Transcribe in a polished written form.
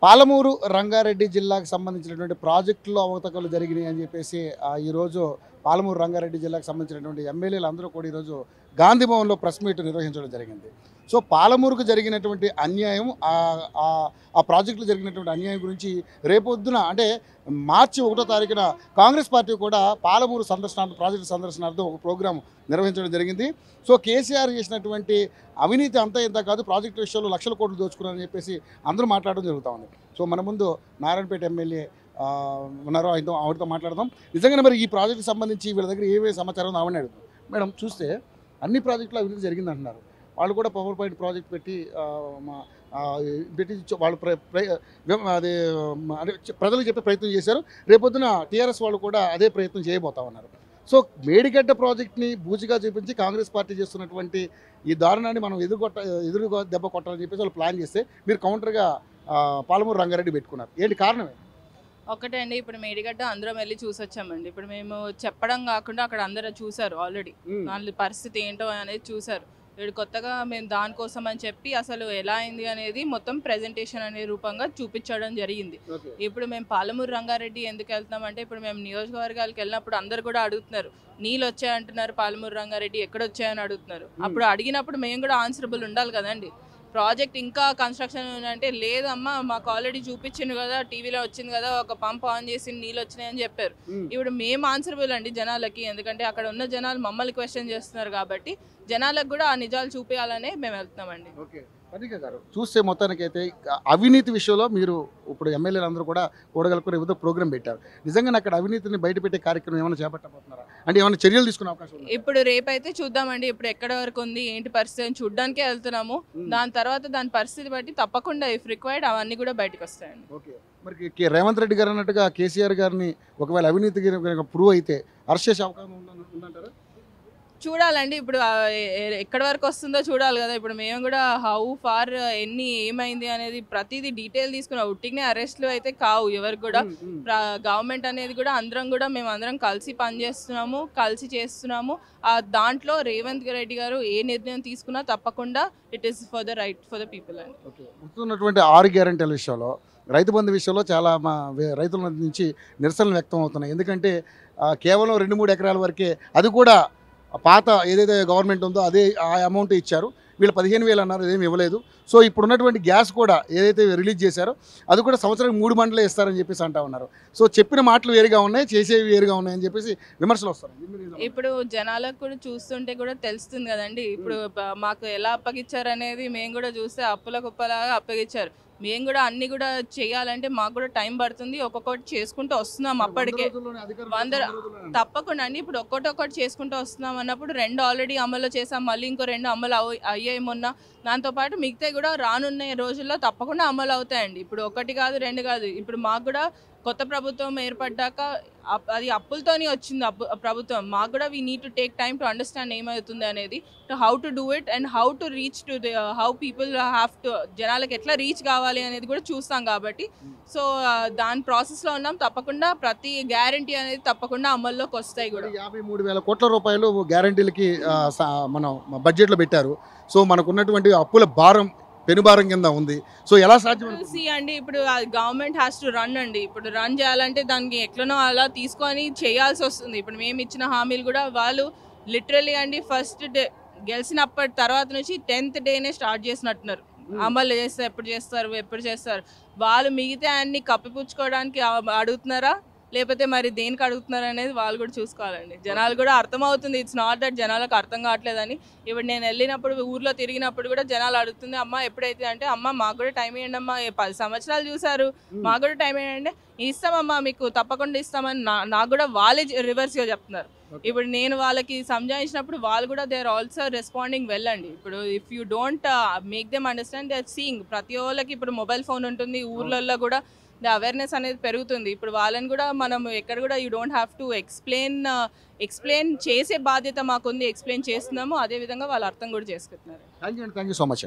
పాలమూరు రంగారెడ్డి జిల్లాకు సంబంధించినటువంటి ప్రాజెక్టులో అవకతవకలు జరిగినాయి అని చెప్పేసి ఈరోజు పాలమూరు రంగారెడ్డి జిల్లాకు సంబంధించినటువంటి ఎమ్మెల్యేలు అందరూ కూడా ఈరోజు గాంధీ భవన్లో ప్రెస్ మీట్ నిర్వహించడం జరిగింది. సో పాలమూరుకు జరిగినటువంటి అన్యాయం, ఆ ప్రాజెక్టులో జరిగినటువంటి అన్యాయం గురించి రేపొద్దున అంటే మార్చి 1వ తారీఖున కాంగ్రెస్ పార్టీ కూడా పాలమూరు ప్రాజెక్టు సందర్శనార్థం ఒక ప్రోగ్రాం నిర్వహించడం జరిగింది. సో కేసీఆర్ చేసినటువంటి అవినీతి అంతా ఇంత కాదు, ప్రాజెక్టు విషయంలో లక్షల కోట్లు దోచుకున్నారని చెప్పేసి అందరూ మాట్లాడడం జరుగుతూ ఉంది. సో మన ముందు నారాయణపేట ఎమ్మెల్యే ఉన్నారో ఆవిడతో మాట్లాడదాం. నిజంగానే మరి ఈ ప్రాజెక్టుకి సంబంధించి వీళ్ళ దగ్గర ఏమేమి సమాచారం ఉందో ఆవిడని అడుగుతాం. మేడం, చూస్తే అన్ని ప్రాజెక్టులు అవినీతి జరిగిందంటున్నారు. వాళ్ళు కూడా పవర్ పాయింట్ ప్రాజెక్ట్ పెట్టి వాళ్ళు అదే ప్రజలకు చెప్పే ప్రయత్నం చేశారు. రేపొద్దున టీఆర్ఎస్ వాళ్ళు కూడా అదే ప్రయత్నం చేయబోతా ఉన్నారు. మేడిగడ్డ ప్రాజెక్ట్ని బూచిగా చూపించి కాంగ్రెస్ పార్టీ చేస్తున్నటువంటి ఈ దారుణాన్ని మనం ఎదురు దెబ్బ కొట్టాలని చెప్పేసి వాళ్ళు ప్లాన్ చేస్తే మీరు కౌంటర్గా పాలమూరు రంగారెడ్డి పెట్టుకున్నారు. ఏంటి కారణమే? ఒకటే అండి, ఇప్పుడు మేడిగడ్డ అందరం వెళ్ళి చూసి వచ్చామండి. ఇప్పుడు మేము చెప్పడం కాకుండా అక్కడ అందరూ చూసారు ఆల్రెడీ, వాళ్ళ పరిస్థితి ఏంటో అనేది చూసారు. ఇప్పుడు కొత్తగా మేము దానికోసం అని చెప్పి అసలు ఎలా అయింది అనేది మొత్తం ప్రెజెంటేషన్ అనే రూపంగా చూపించడం జరిగింది. ఇప్పుడు మేము పాలమూరు రంగారెడ్డి ఎందుకు వెళ్తున్నామంటే, ఇప్పుడు మేము నియోజకవర్గాలకు వెళ్ళినప్పుడు అందరు కూడా అడుగుతున్నారు, నీళ్ళు వచ్చాయంటున్నారు, పాలమూరు రంగారెడ్డి ఎక్కడ వచ్చాయని అడుగుతున్నారు. అప్పుడు అడిగినప్పుడు మేము కూడా ఆన్సరబుల్ ఉండాలి కదండి. ప్రాజెక్ట్ ఇంకా కన్స్ట్రక్షన్ అంటే లేదమ్మా, మాకు ఆల్రెడీ చూపించింది కదా, టీవీలో వచ్చింది కదా, ఒక పంప్ ఆన్ చేసి నీళ్ళు వచ్చినాయని చెప్పారు. ఇప్పుడు మేము ఆన్సరబుల్ అండి జనాలకి, ఎందుకంటే అక్కడ ఉన్న జనాలు మమ్మల్ని క్వశ్చన్ చేస్తున్నారు కాబట్టి జనాలకు కూడా ఆ నిజాలు చూపించాలనే మేము వెళ్తున్నామండి. చూస్తే మొత్తానికైతే అవినీతి విషయంలో మీరు ఇప్పుడు ఎమ్మెల్యేలు అందరూ కూడా కూడగలుపుకుని ఏదో ప్రోగ్రామ్ పెట్టారు. నిజంగా అక్కడ అవినీతిని బయటపెట్టే కార్యక్రమం ఏమైనా చేపట్టబోతున్నారా? అంటే ఏమైనా చర్యలు తీసుకునే అవకాశం ఉంది? ఇప్పుడు రేపైతే చూద్దామండి, ఇప్పుడు ఎక్కడ వరకు ఉంది ఏంటి పరిస్థితి అని చూడడానికే వెళ్తున్నాము. దాని తర్వాత దాని పరిస్థితి బట్టి తప్పకుండా ఇఫ్ రిక్వైర్డ్ అవన్నీ కూడా బయటకు వస్తాయండి. మరి రేవంత్ రెడ్డి గారు అన్నట్టుగా కేసీఆర్ గారిని ఒకవేళ అవినీతి ప్రూవ్ అయితే అరెస్ట్ చేసే అవకాశం ఉందంటారా? చూడాలండి, ఇప్పుడు ఎక్కడి వరకు వస్తుందో చూడాలి కదా. ఇప్పుడు మేము కూడా హౌ ఫార్ ఏమైంది అనేది ప్రతిదీ డీటెయిల్ తీసుకున్నాం. ఉట్టిగానే అరెస్ట్లు అయితే కావు ఎవరికి కూడా. గవర్నమెంట్ అనేది కూడా మేము అందరం కలిసి పనిచేస్తున్నాము, కలిసి చేస్తున్నాము. దాంట్లో రేవంత్ రెడ్డి గారు ఏ నిర్ణయం తీసుకున్నా తప్పకుండా it is for the right for the people అండి. వస్తున్నటువంటి 6 గ్యారెంటీల విషయంలో, రైతు బంధు విషయంలో చాలా రైతుల నుంచి నిరసనలు వ్యక్తం అవుతున్నాయి. ఎందుకంటే కేవలం 2-3 ఎకరాల వరకే, అది కూడా పాత ఏదైతే గవర్నమెంట్ ఉందో అదే ఆ అమౌంట్ ఇచ్చారు. వీళ్ళు 15,000 అన్నారు, ఏమి ఇవ్వలేదు. సో ఇప్పుడున్నటువంటి గ్యాస్ కూడా ఏదైతే రిలీజ్ చేశారో అది కూడా సంవత్సరానికి 3 మండలే ఇస్తారని చెప్పేసి అంటా ఉన్నారు. సో చెప్పిన మాటలు వేరుగా ఉన్నాయి, చేసేవి వేరుగా ఉన్నాయని చెప్పేసి విమర్శలు వస్తాయి. ఇప్పుడు జనాలకు కూడా చూస్తుంటే కూడా తెలుస్తుంది కదండి. ఇప్పుడు మాకు ఎలా అప్పగిచ్చారు అనేది మేము కూడా చూస్తే అప్పుల కుప్పలాగా అప్పగిచ్చారు. మేము కూడా అన్ని కూడా చేయాలంటే మాకు కూడా టైం పడుతుంది. ఒక్కొక్కటి చేసుకుంటూ వస్తున్నాం. అప్పటికే తప్పకుండా అండి, ఇప్పుడు ఒక్కొక్కటి చేసుకుంటూ వస్తున్నాం అన్నప్పుడు 2 ఆల్రెడీ అమలు చేసాం, మళ్ళీ ఇంకో 2 అమలు అయ్యాయి మొన్న. దాంతోపాటు మిగతా కూడా రానున్న రోజుల్లో తప్పకుండా అమలు అవుతాయండి. ఇప్పుడు 1 కాదు 2 కాదు. ఇప్పుడు మాకు కూడా కొత్త ప్రభుత్వం ఏర్పడ్డాక అది అప్పులతోనే వచ్చింది ప్రభుత్వం. మాకు కూడా we need to take time to understand ఏమవుతుంది అనేది, how to do it and how to reach to how people have to, జనాలకు ఎట్లా రీచ్ కావాలి అనేది కూడా చూస్తాం కాబట్టి. సో దాని ప్రాసెస్లో ఉన్నాం. తప్పకుండా ప్రతి గ్యారంటీ అనేది తప్పకుండా అమల్లోకి వస్తాయి కూడా. 53,000 కోట్ల రూపాయలు గ్యారంటీలకి మనం బడ్జెట్లో పెట్టారు. సో మనకున్నటువంటి అప్పుల భారం పెనుభారం కింద ఉంది. సో ఎలా సాధ్యం అండి? ఇప్పుడు గవర్నమెంట్ హ్యాస్ టు రన్ అండి. ఇప్పుడు రన్ చేయాలంటే దానికి ఎట్లనో అలా తీసుకొని చేయాల్సి వస్తుంది. ఇప్పుడు మేము ఇచ్చిన హామీలు కూడా వాళ్ళు లిటరలీ అండి ఫస్ట్ డే గెలిచినప్పటి తర్వాత నుంచి 10th డేనే స్టార్ట్ చేసినట్టున్నారు. అమలు చేస్తారు, ఎప్పుడు చేస్తారు వాళ్ళు. మిగతా అన్ని కప్పిపుచ్చుకోవడానికి అడుగుతున్నారా లేకపోతే మరి దేనికి అడుగుతున్నారు అనేది వాళ్ళు కూడా చూసుకోవాలండి. జనాలు కూడా అర్థమవుతుంది. ఇట్స్ నాట్ దట్ జనాలకు అర్థం కావట్లేదని. ఇప్పుడు నేను వెళ్ళినప్పుడు ఊర్లో తిరిగినప్పుడు కూడా జనాలు అడుగుతుంది, అమ్మ ఎప్పుడైతే అంటే, అమ్మ మాకు కూడా టైం ఇవ్వండి అమ్మా, 10 సంవత్సరాలు చూసారు, మాకు కూడా టైం ఇవ్వండి, ఇస్తామమ్మా మీకు తప్పకుండా ఇస్తామని నాకు కూడా వాళ్ళే రివర్స్గా చెప్తున్నారు. ఇప్పుడు నేను వాళ్ళకి సంజాయించినప్పుడు వాళ్ళు కూడా they are also responding well అండి. ఇప్పుడు if you don't make them understand they are seeing. ప్రతి వాళ్ళకి ఇప్పుడు మొబైల్ ఫోన్ ఉంటుంది, ఊర్లలో కూడా అవేర్నెస్ అనేది పెరుగుతుంది. ఇప్పుడు వాళ్ళని కూడా మనం ఎక్కడ కూడా you don't have to explain చేసే బాధ్యత మాకుంది. ఎక్స్ప్లెయిన్ చేస్తున్నాము, అదేవిధంగా వాళ్ళు అర్థం కూడా చేసుకుంటున్నారు. Thank you so much.